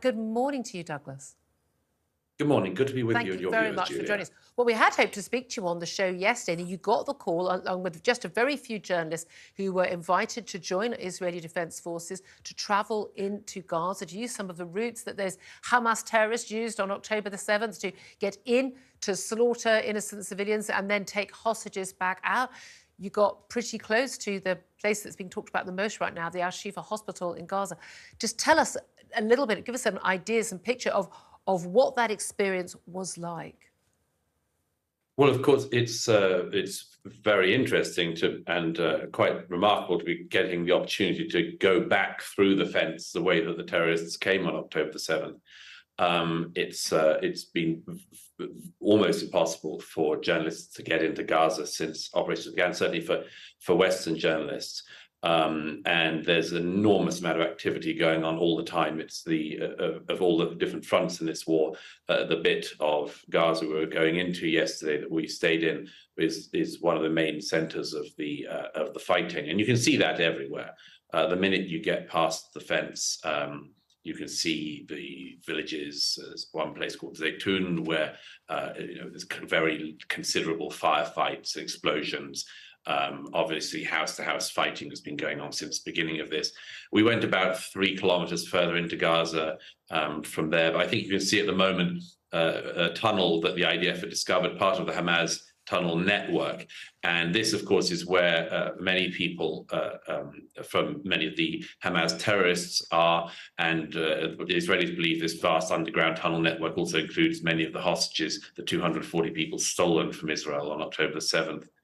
Good morning to you, Douglas. Good morning. Good to be with Thank you and you your very viewers, much for Julia. joining us. Well, we had hoped to speak to you on the show yesterday, and you got the call along with just a very few journalists who were invited to join Israeli Defense Forces to travel into Gaza, to use some of the routes that those Hamas terrorists used on October the 7th to get in, to slaughter innocent civilians and then take hostages back out. You got pretty close to the place that's being talked about the most right now, the Al-Shifa hospital in Gaza. Just tell us a little bit, give us some ideas, some picture of what that experience was like. Well, of course, it's very interesting and quite remarkable to be getting the opportunity to go back through the fence the way that the terrorists came on October the 7th. It's been almost impossible for journalists to get into Gaza since operations began, certainly for Western journalists. And there's an enormous amount of activity going on all the time. It's of all the different fronts in this war, the bit of Gaza we were going into yesterday that we stayed in is one of the main centers of the fighting, and you can see that everywhere. The minute you get past the fence, you can see the villages. There's one place called Zaytun where there's very considerable firefights, explosions. Obviously, house-to-house fighting has been going on since the beginning of this. We went about 3 kilometers further into Gaza from there, but I think you can see at the moment a tunnel that the IDF had discovered, part of the Hamas tunnel network. And this, of course, is where many people from many of the Hamas terrorists are. And the Israelis believe this vast underground tunnel network also includes many of the hostages, the 240 people stolen from Israel on October 7th.